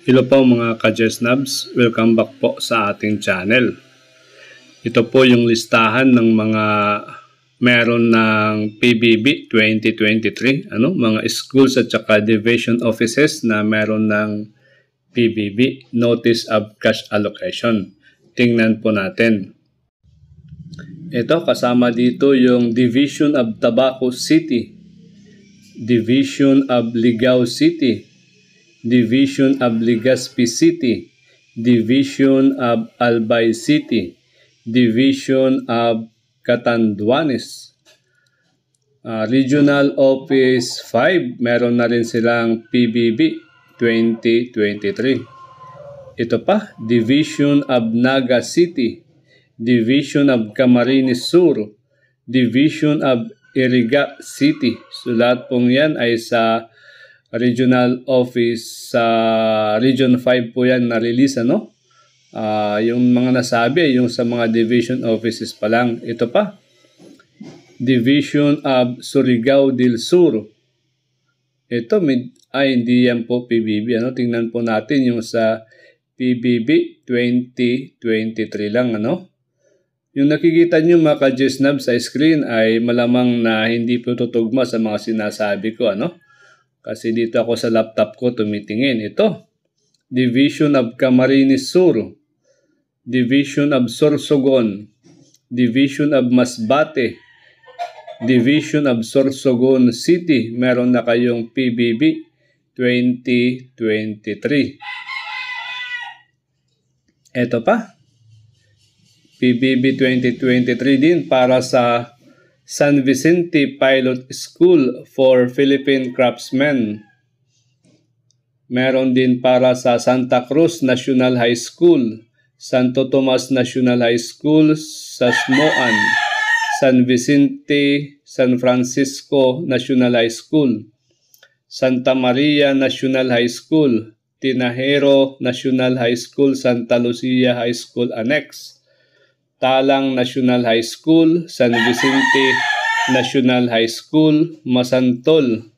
Hello po mga ka-Jesnabs, welcome back po sa ating channel. Ito po yung listahan ng mga meron ng PBB 2023, mga schools at saka division offices na meron ng PBB, Notice of Cash Allocation. Tingnan po natin. Ito kasama dito yung Division of Tabaco City, Division of Ligao City, Division of Legazpi City, Division of Albay City, Division of Catanduanes. Regional Office 5, meron na rin silang PBB 2023. Ito pa, Division of Naga City, Division of Camarines Sur, Division of Iriga City. So lahat pong yan ay sa Regional Office sa Region 5 po yan na-release, yung mga nasabi, yung sa mga division offices pa lang. Ito pa, Division of Surigao del Sur. Ito, hindi yan po PBB. Tingnan po natin yung sa PBB 2023 lang, Yung nakikita nyo mga ka-Jesnab sa screen ay malamang na hindi po tutugma sa mga sinasabi ko, Kasi dito ako sa laptop ko tumitingin. Ito, Division of Camarines Sur, Division of Sorsogon, Division of Masbate, Division of Sorsogon City. Meron na kayong PBB 2023. Ito pa, PBB 2023 din para sa San Vicente Pilot School for Philippine Craftsmen. Meron din para sa Santa Cruz National High School, Santo Tomas National High School sa Smoan, San Vicente San Francisco National High School, Santa Maria National High School, Tinajero National High School, Santa Lucia High School Annex, Talang National High School, San Vicente National High School, Masantol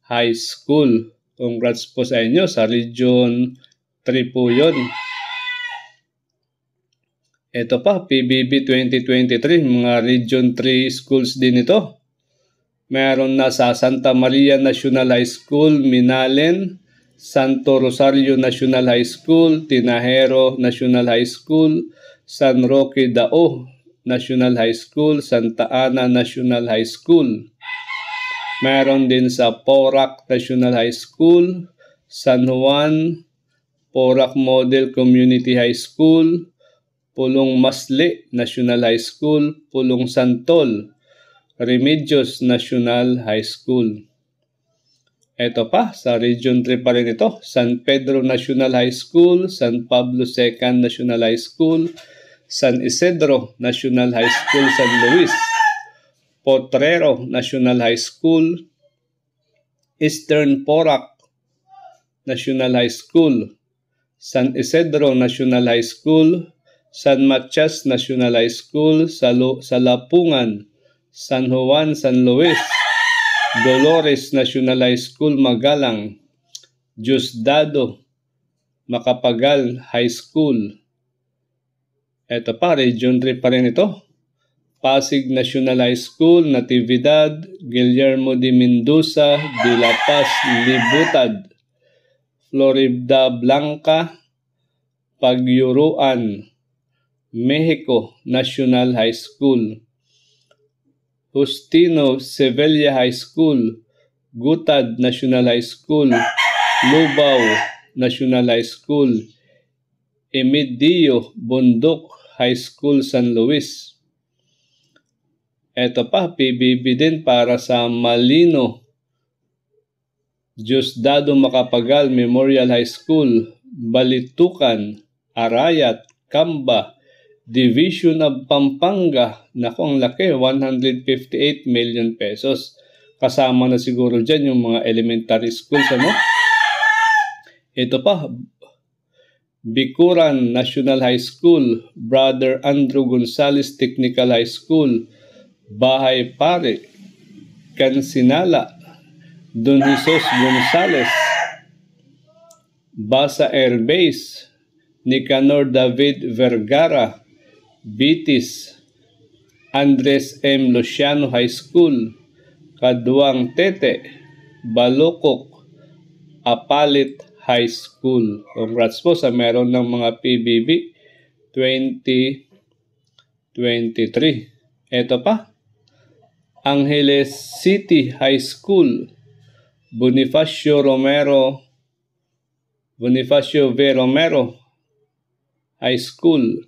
High School. Congrats po sa inyo sa Region 3 po yun. Ito pa, PBB 2023, mga Region 3 schools din ito. Meron na sa Santa Maria National High School, Minalen, Santo Rosario National High School, Tinajero National High School, San Roque Dao National High School, Santa Ana National High School. Meron din sa Porac National High School, San Juan, Porac Model Community High School, Pulong Masle National High School, Pulong Santol, Remedios National High School. Ito pa, sa Region 3 pa rin ito, San Pedro National High School, San Pablo II National High School, San Isidro National High School, San Luis, Potrero National High School, Eastern Porac National High School, San Isidro National High School, San Matias National High School, Salapungan, San Juan, San Luis, Dolores National High School, Magalang, Diosdado, Macapagal High School. Ito pa, Region 3 pa rin ito. Pasig National High School, Natividad, Guillermo de Mendoza, de La Paz, Libutad, Florida Blanca, Pagyuruan, Mexico National High School, Justino Sevilla High School, Gutad National High School, Lubao National High School, Emidio Bundok High School, San Luis. Ito pa, PBB din para sa Malino, Diosdado Macapagal Memorial High School, Balitukan, Arayat, Camba, Division of Pampanga. Naku, ang laki, 158 million pesos. Kasama na siguro dyan yung mga elementary schools, Ito pa, Bicuran National High School, Brother Andrew Gonzales Technical High School, Bahay Pare, Cansinala, Don Jesus Gonzales, Basa Air Base, Nicanor David Vergara, Bitis, Andres M. Luciano High School, Kaduang Tete, Balukok, Apalit High School. Congrats po sa meron ng mga PBB 2023. Ito pa, Angeles City High School, Bonifacio V. Romero High School,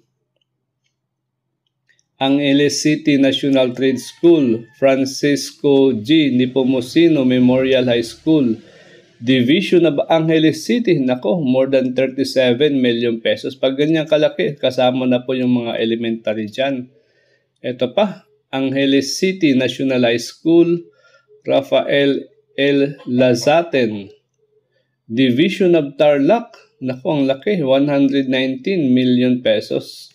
Angeles City National Trade School, Francisco G. Nepomuceno Memorial High School, Division of Angeles City, nako, more than 37 million pesos. Pag ganyan kalaki, kasama na po yung mga elementary dyan. Ito pa, Angeles City National High School, Rafael L. Lazaten, Division of Tarlac, nako, ang laki, 119 million pesos.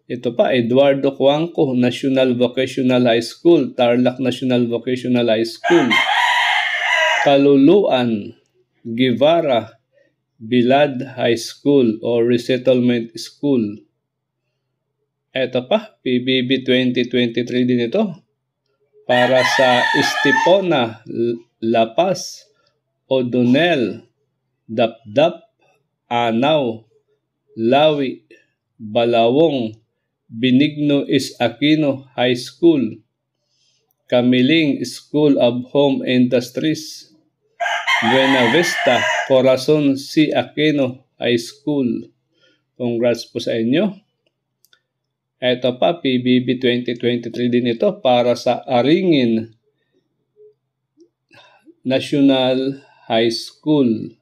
Ito pa, Eduardo Cuanco National Vocational High School, Tarlac National Vocational High School, Kaluluan, Guevara, Bilad High School o Resettlement School. Ito pa, PBB 2023 din ito. Para sa Estipona, La Paz, O'Donnell, Dapdap, Anao, Lawi, Balawong, Benigno S. Aquino High School, Kamiling School of Home Industries, Buena Vista, Corazon C. Aquino High School. Congrats po sa inyo. Ito pa, PBB 2023 din ito para sa Aringin National High School.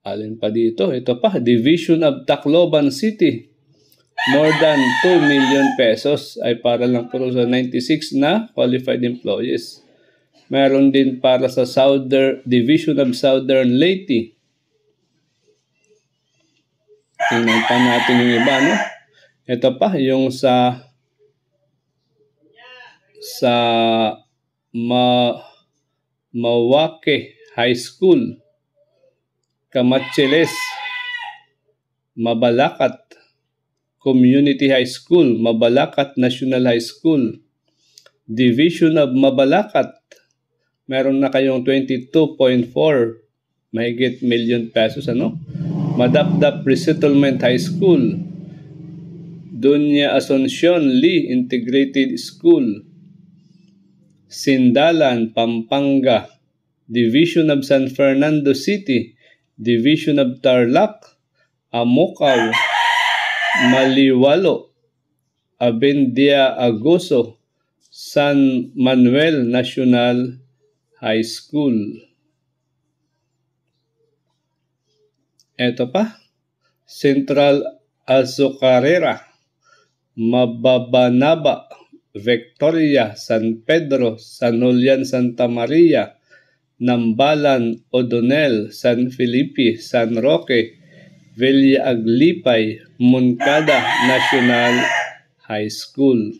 Alin pa dito? Ito pa, Division of Tacloban City. More than 2 million pesos ay para lang po sa 96 na qualified employees. Meron din para sa Division of Southern Leyte. Tingnan pa natin yung iba, no? Ito pa, yung sa Mawake High School, Camacheles, Mabalacat Community High School, Mabalacat National High School, Division of Mabalacat. Meron na kayong 22.4 mahigit million pesos, ano? Madapdap Resettlement High School, Dunya Asuncion Lee Integrated School, Sindalan, Pampanga, Division of San Fernando City, Division of Tarlac, Amokaw, Maliwalo, Abendia Agoso, San Manuel National High School. Ito pa, Central Azucarera, Mababanaba, Victoria, San Pedro, San Julian, Santa Maria, Nambalan, O'Donnell, San Felipe, San Roque, Villa Aglipay, Moncada National High School.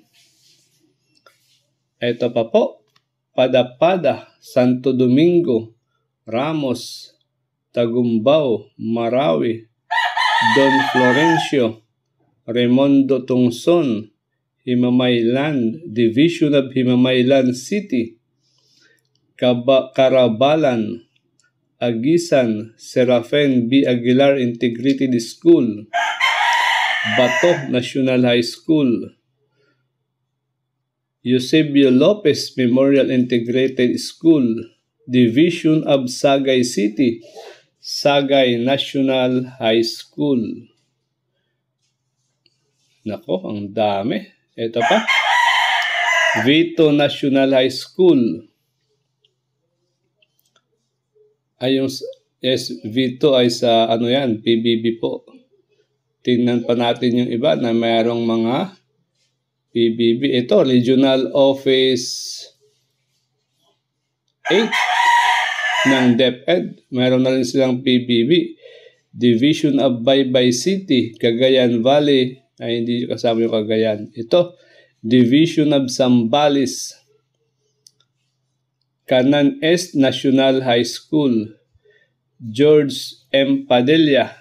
Ito pa po, Padapada, Santo Domingo, Ramos, Tagumbao, Marawi, Don Florencio, Raimondo Tungson, Himamaylan, Division of Himamaylan City, Carabalan, Agisan, Serafen B. Aguilar Integrated School, Bato National High School, Eusebio Lopez Memorial Integrated School, Division of Sagay City, Sagay National High School. Nako, ang dami. Ito pa, Vito National High School. Ay, yung Vito ay sa ano yan, PBB po. Tingnan pa natin yung iba na mayroong mga PBB. Ito, Regional Office 8 ng DepEd. Mayroon na rin silang PBB. Division of Baybay City, Cagayan Valley. Ay, hindi kasama yung Cagayan. Ito, Division of Zambales, Canan Est National High School, George M. Padilla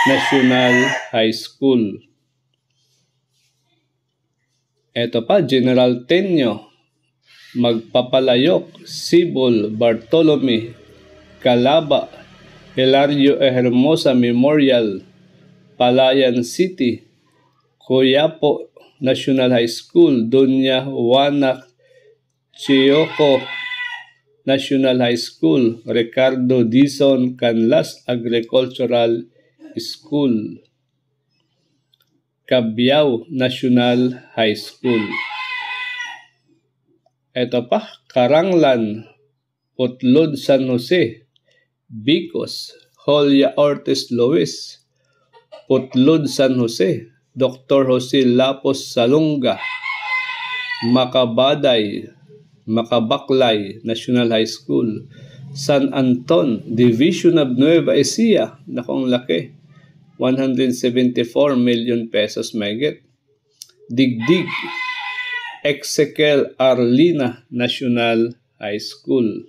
National High School. Ito pa, General Tenyo Magpapalayok, Sibol Bartolome Calaba Hilario Hermosa Memorial, Palayan City, Coyapo National High School, Doña Juana Chioco National High School, Ricardo Dizon Canlas Agricultural School, Cabiao National High School. Ito pa, Karanglan, Putlod San Jose, Bicos, Jolia Ortiz Luis, Putlod San Jose, Dr. Jose Lapos Salonga, Macabaklay National High School, San Anton, Division of Nueva Ecija, nakong laki, 174 million pesos mahigit. Digdig, Exequiel Arlina National High School.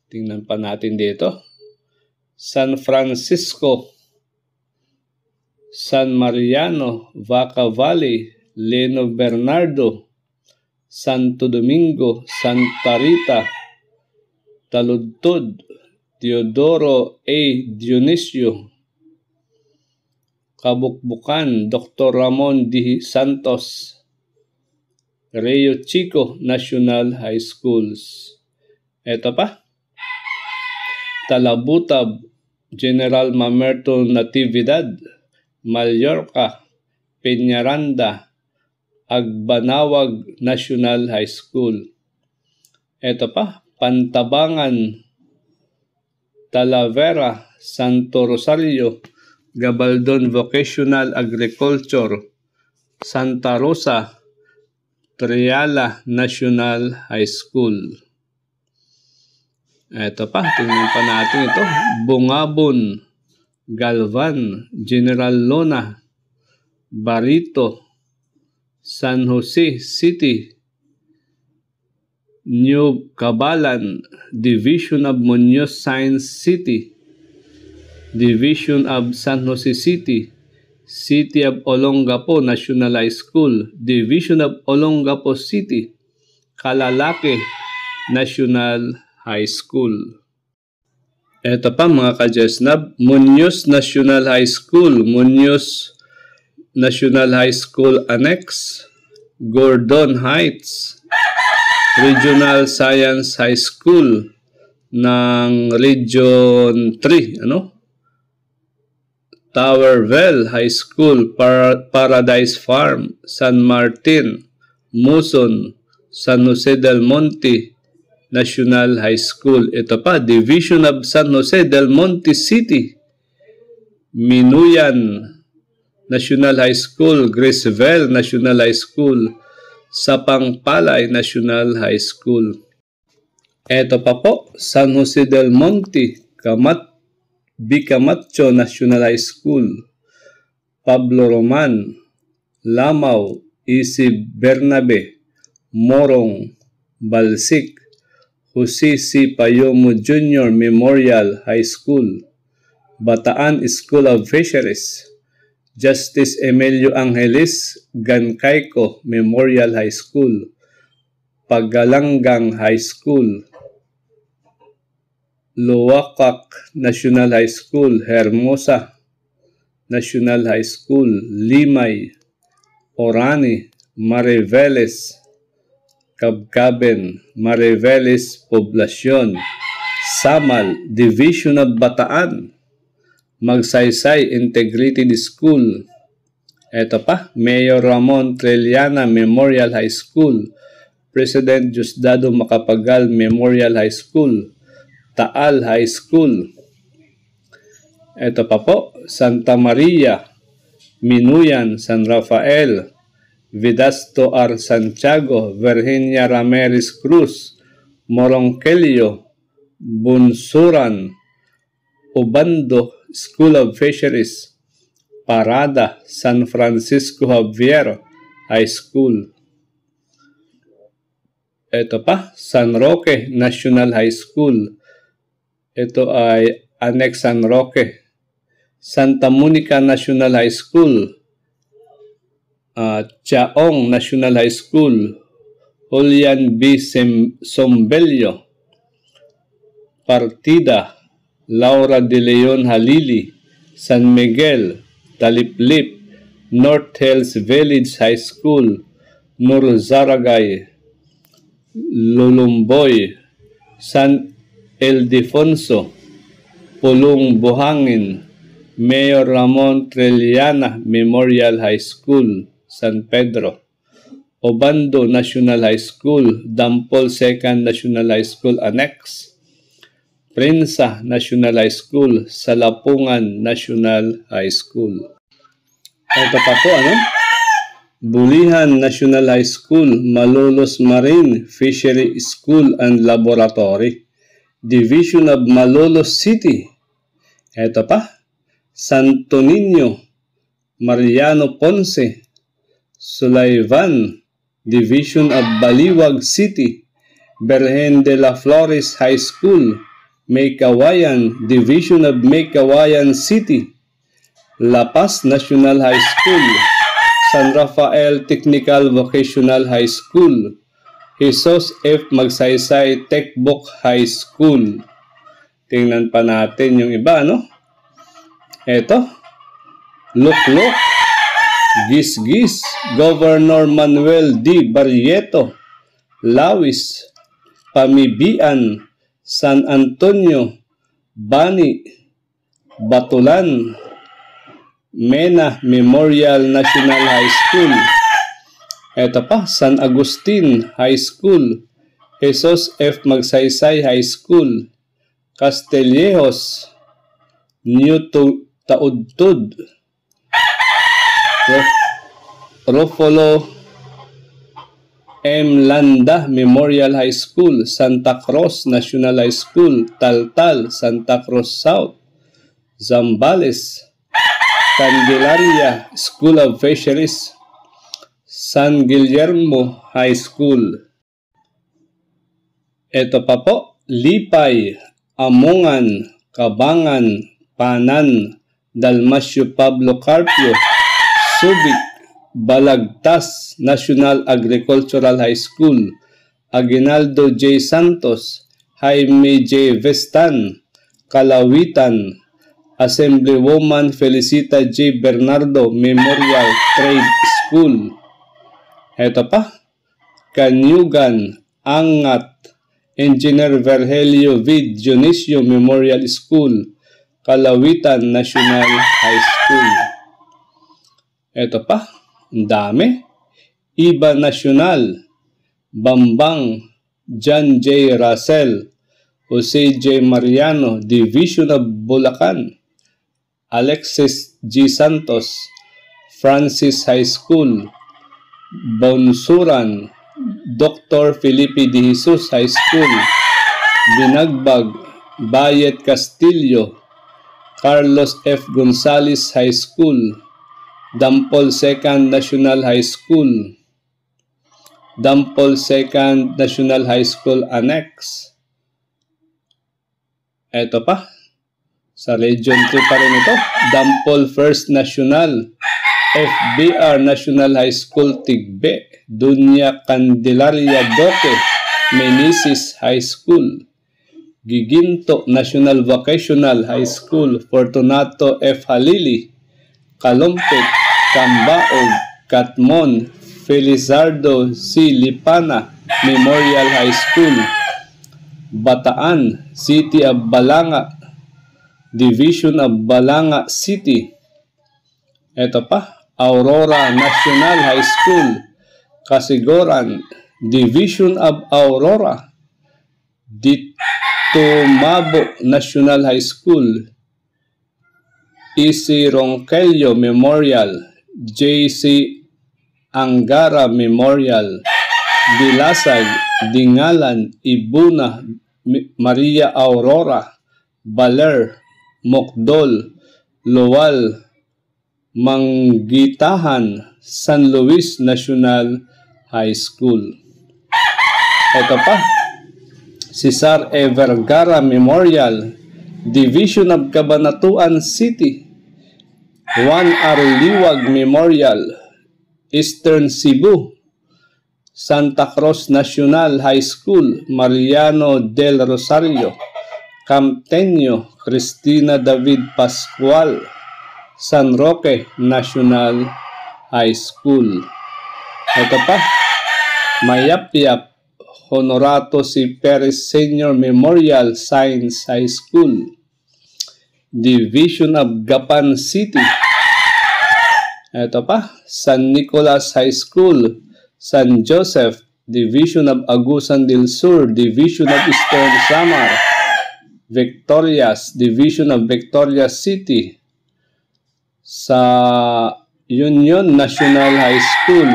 Tingnan pa natin dito. San Francisco, San Mariano, Vaca Valley, Leno Bernardo, Santo Domingo, Santa Rita, Taludtod, Teodoro A. Dionisio, Kabukbukan, Dr. Ramon D. Santos, Rio Chico National High Schools. Ito pa, Talabutab, General Mamerto Natividad, Mallorca, Peñaranda, Agbanawag National High School. Ito pa, Pantabangan, Talavera, Santo Rosario, Gabaldon Vocational Agriculture, Santa Rosa, Triala National High School. Ito pa, tingnan pa natin ito. Bungabon, Galvan, General Lona, Barito, San Jose City, New Cabalan, Division of Muñoz Science City, Division of San Jose City, City of Olongapo National High School, Division of Olongapo City, Kalalake National High School. Ito pa mga ka-Jesnab, Muñoz National High School, Muñoz National High School Annex, Gordon Heights, Regional Science High School ng Region 3, Towerville High School, Paradise Farm, San Martin, Muson, San Jose del Monte National High School. Ito pa, Division of San Jose del Monte City, Minuyan National High School, Graceville National High School, Sapangpalay National High School. Ito pa po, San Jose del Monte, Bicamacho National High School, Pablo Roman, Lamao, Isib Bernabe, Morong, Balsik, Jose C. Payomo Jr. Memorial High School, Bataan School of Fisheries, Justice Emilio Angeles Gancayco Memorial High School, Pagalanggang High School, Luwakak National High School, Hermosa National High School, Limay, Orani, Mariveles, Cabcaben, Mariveles Poblacion, Samal, Division of Bataan, Magsaysay Integrated School. Ito pa, Mayor Ramon Trilliana Memorial High School, President Diosdado Macapagal Memorial High School, Taal High School. Ito pa po, Santa Maria, Minuyan, San Rafael, Vidasto R. Santiago, Virginia Ramirez Cruz, Moronquillo, Bunsuran, Obando School of Fisheries, Parada, San Francisco Javier High School. Ito pa, San Roque National High School, Ito ay Annex San Roque. Santa Monica National High School, Chaong National High School, Julian B. Sombello, Partida, Laura de Leon Halili, San Miguel, Taliplip, North Hills Village High School, Nur Zaragay, Lulumboy, San Ildefonso, Pulong Buhangin, Mayor Ramon Trilliana Memorial High School, San Pedro, Obando National High School, Dampol 2nd National High School Annex, Prinsa National High School, Salapungan National High School. Ito pa po, Bulihan National High School, Malolos Marine Fishery School and Laboratory, Division of Malolos City. Ito pa, Santo Niño, Mariano Ponce, Sulaivan, Division of Baliwag City, Berhen de la Flores High School, Maykawayan, Division of Maykawayan City, La Paz National High School, San Rafael Technical Vocational High School, Jesus F. Magsaysay Techbook High School. Tingnan pa natin yung iba, Ito, Luklok, Gisgis, Governor Manuel D. Barrieto, Lawis, Pamibian, San Antonio, Bani, Batulan, Mena Memorial National High School. Ito pa, San Agustin High School, Jesus F. Magsaysay High School, Castillejos, New Taudtud, Rofolo M. Landa Memorial High School, Santa Cruz National High School, Taltal, Santa Cruz South, Zambales, Candelaria School of Fisheries, San Guillermo High School. Ito pa po, Lipay, Amungan, Kabangan, Panan, Dalmasio Pablo Carpio, Subic, Balagtas National Agricultural High School, Aguinaldo J. Santos, Jaime J. Vestan, Kalawitan, Assemblywoman Felicita J. Bernardo Memorial Trade School. Ito pa, Kanyugan, Angat, Engineer Virgilio V. Dionisio Memorial School, Kalawitan National High School. Ito pa, ang dami. Iba National, Bambang, John J. Russell, Jose J. Mariano, Division of Bulacan, Alexis G. Santos, Francis High School, Bonsuran, Dr. Felipe de Jesus High School, Binagbag, Bayet Castillo, Carlos F. Gonzalez High School, Dampol 2nd National High School, Dampol 2nd National High School Annex. Ito pa, sa Region 3 pa rin ito, Dampol 1st National, FBR National High School Tigbe, Dunya Candelaria Doque, Meneses High School, Giginto National Vocational High School, Fortunato F. Halili, Kalumpit, Cambaog, Catmon, Felizardo C. Lipana Memorial High School, Bataan, City of Balanga, Division of Balanga City. Ito pa, Aurora National High School, Kasiguran, Division of Aurora, Tumabo National High School, E.C. Ronquillo Memorial, J.C. Angara Memorial, Dilasag, Dingalan, Ibuna, Maria Aurora, Baler, Mokdol, Lowal, Manggitahan, San Luis National High School. Ito pa, Cesar E. Vergara Memorial, Division of Cabanatuan City, Juan R. Liwag Memorial, Eastern Cebu, Santa Cruz National High School, Mariano del Rosario, Camteño, Cristina David Pascual, San Roque National High School. Ito pa, Mayapyap, Honorato C. Perez Senior Memorial Science High School, Division of Gapan City. Ito pa, San Nicolas High School, San Joseph, Division of Agusan del Sur, Division of Eastern Samar, Victorias, Division of Victoria City. Sa Union National High School,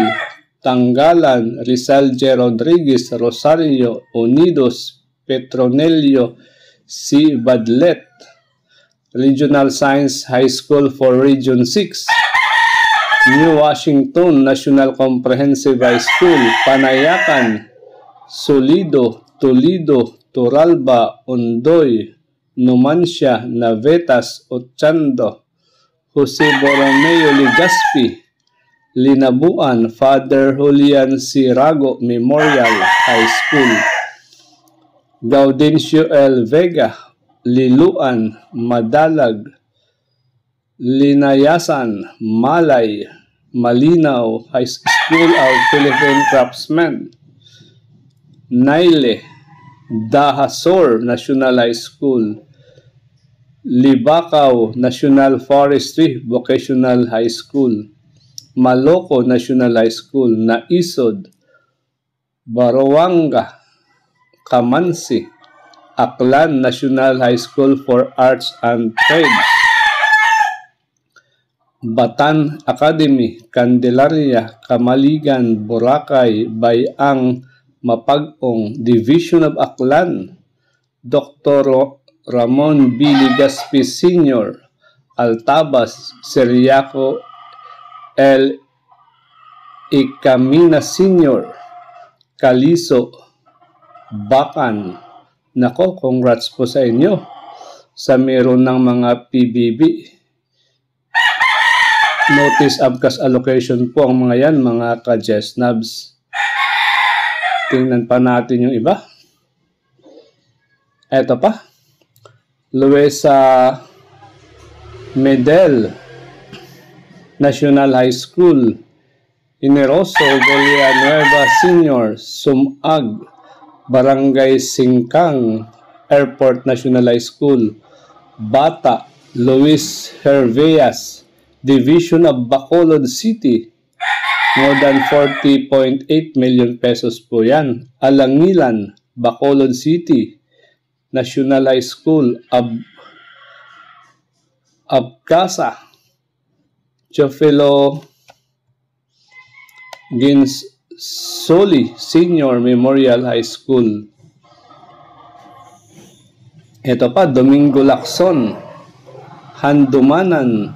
Tanggalan, Rizal J. Rodriguez, Rosario, Unidos, Petronelio C. Badlet, Regional Science High School for Region 6, New Washington National Comprehensive High School, Panayacan, Solido, Toledo, Turalba, Ondoy, Numancia, Navetas, Ochando, Jose Borromeo Legazpi, Linabuan, Father Julian C. Rago Memorial High School, Gaudencio L. Vega, Liluan, Madalag, Linayasan, Malay, Malinaw High School of Philippine Craftsmen, Naile, Dahasor National High School, Libakaw National Forestry Vocational High School, Maloco National High School, Naisod, Baroanga, Kamansi, Aklan National High School for Arts and Trades, Batan Academy, Candelaria, Kamaligan, Boracay, Bayang, Mapag-ong, Division of Aklan, Dr. Ramon B. Legazpi Sr., Altabas, Seriaco L. Icamina Sr., Caliso, Bacan. Nako, congrats po sa inyo sa meron ng mga PBB. Notice of cash allocation po ang mga yan, mga ka-Jesnabs. Tingnan pa natin yung iba. Eto pa. Luisa Medel National High School, Ineroso Villanueva Sr., Sumag, Barangay Singkang, Airport National High School, Bata, Luis Herveas, Division of Bacolod City, more than 40.8 million pesos po yan. Alangilan, Bacolod City, National High School, Abcasa, Chofilo Ginsoli Senior Memorial High School. Ito pa, Domingo Lacson, Handumanan,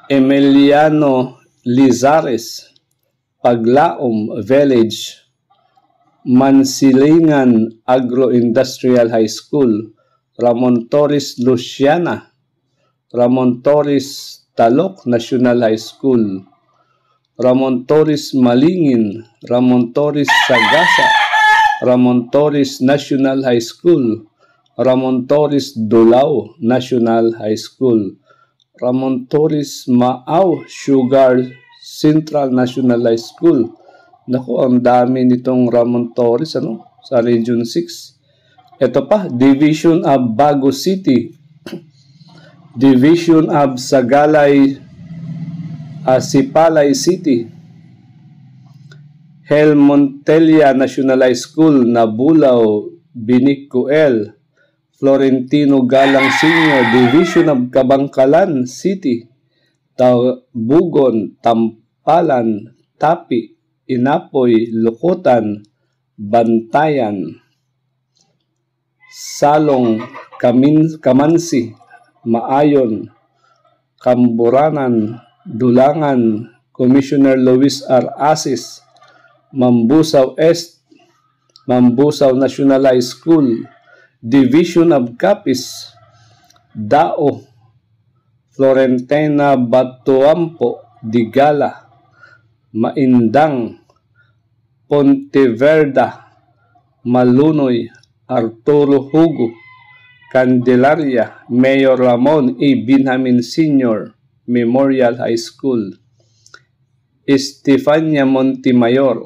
Emiliano Lizares, Paglaom Village, Mansilingan Agro-Industrial High School, Ramon Torres Luciana, Ramon Torres Talok National High School, Ramon Torres Malingin, Ramon Torres Sagasa, Ramon Torres National High School, Ramon Torres Dulao National High School, Ramon Torres Maaw Sugar Central National High School. Naku, ang dami nitong Ramon Torres sa Region 6. Ito pa, Division of Bago City, Division of Sagalay, Sipalay City, Helmontelia National High School, Nabulaw, Binicuel, Florentino Galang Senior, Division of Kabangkalan City, Bugon, Tampalan, Tapi, Inapoy, Lukutan, Bantayan, Salong, Kamansi, Maayon, Kamburanan, Dulangan, Commissioner Luis R. Asis, Mambusaw Est, Mambusaw National High School, Division of Capiz, Dao, Florentina Batuampo, Digala, Maindang, Ponteverda, Malunoy, Arturo Hugo, Candelaria, Mayor Ramon E. Binhamin Sr. Memorial High School, Estefania Montemayor,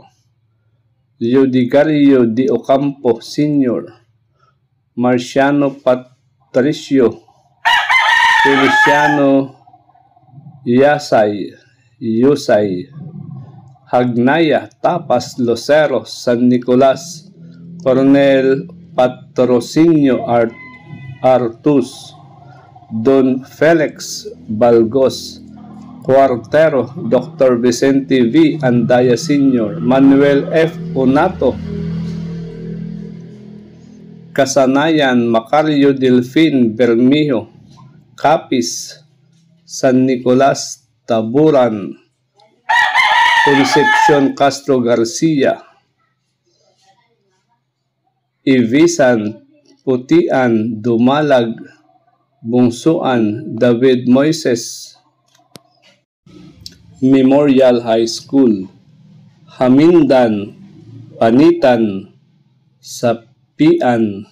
Leodigario de Ocampo Sr., Marciano Patricio, Feliciano Yusay, Hagnaya Tapas Lucero, San Nicolas, Coronel Patrocinio Artus, Don Felix Balgos Cuartero, Dr. Vicente V. Andaya Sr., Manuel F. Unato, Kasanayan Macario Delfin Bermejo, Capiz, San Nicolas Taburan, Concepcion Castro Garcia, Ibisan, Putian, Dumalag, Bungsuan, David Moises Memorial High School, Hamindan, Panitan, Sapian,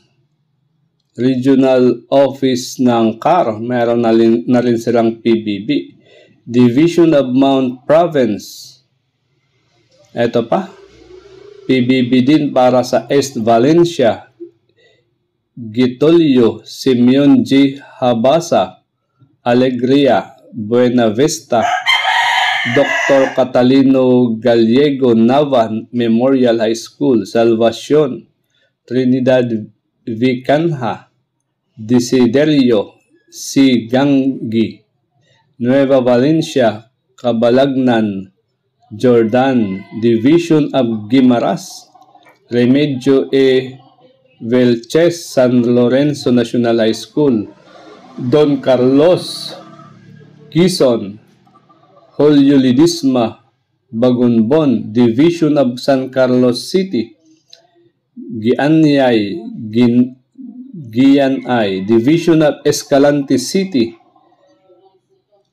Regional Office ng CAR, meron na rin silang PBB, Division of Mount Province. Ito pa, PBB din para sa East Valencia, Gitolyo, Simeon G. Habasa, Alegria, Buena Vista, Dr. Catalino Gallego Nava Memorial High School, Salvacion, Trinidad Vicanha, Desiderio, Sigangi, Nueva Valencia, Cabalagnan, Jordan, Division of Guimaras, Remedio E. Velches, San Lorenzo National High School, Don Carlos, Quezon, Julio Ledesma, Bagunbon, Division of San Carlos City, Gianyay, Gianay, Division of Escalante City.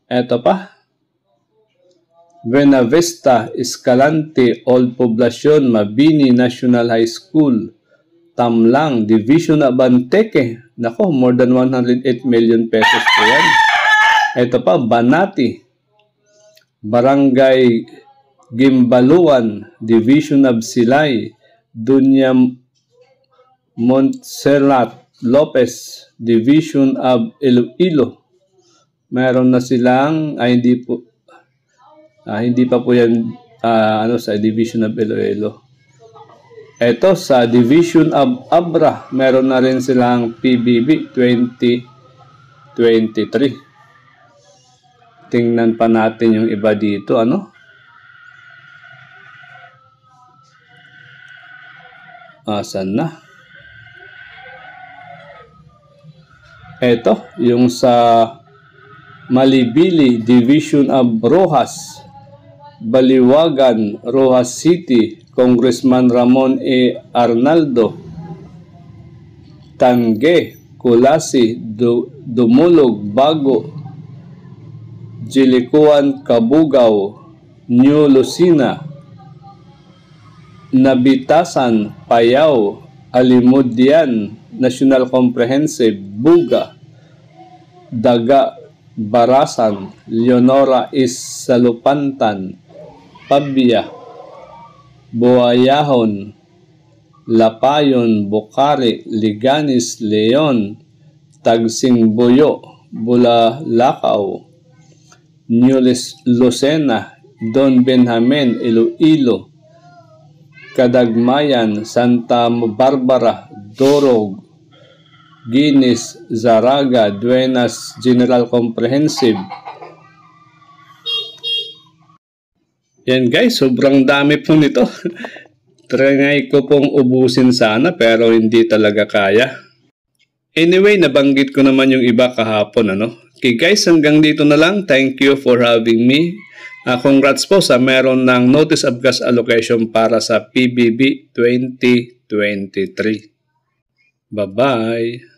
Eto pa, Buena Vista, Escalante, Old Poblacion, Mabini National High School, Tamlang, Division of Anteque. Nako, more than 108 million pesos po yan. Eto pa, Banati, Barangay Gimbaluan, Division of Silay, Dunya Montserrat Lopez, Division of Iloilo. Meron na silang, hindi pa po yan sa Division of Iloilo. Ito sa Division of Abra, meron na rin silang PBB 2023. Tingnan pa natin yung iba dito, Asan na? Ito, yung sa Malibili, Division of Rojas, Baliwagan, Rojas City, Congressman Ramon E. Arnaldo, Tangge, Kulasi, Dumulog, Bago, Jilikuan, Kabugao, New Lucena, Nabitasan, Payao, Alimudian, National Comprehensive, Buga, Daga, Barasan, Leonora Isalupantan, Pabia, Buayahon, Lapayon, Bukari, Liganis, Leon, Tagsingbuyo, Bulalakaw, New Lucena, Don Benjamin, Iloilo, Kadagmayan, Santa Barbara, Dorog, Guinness, Zaraga, Duenas General Comprehensive. Yan guys, sobrang dami po nito. Try ko pong ubusin sana pero hindi talaga kaya. Anyway, nabanggit ko naman yung iba kahapon, Okay guys, hanggang dito na lang. Thank you for having me. Congrats po sa meron ng Notice of Gas Allocation para sa PBB 2023. Bye-bye!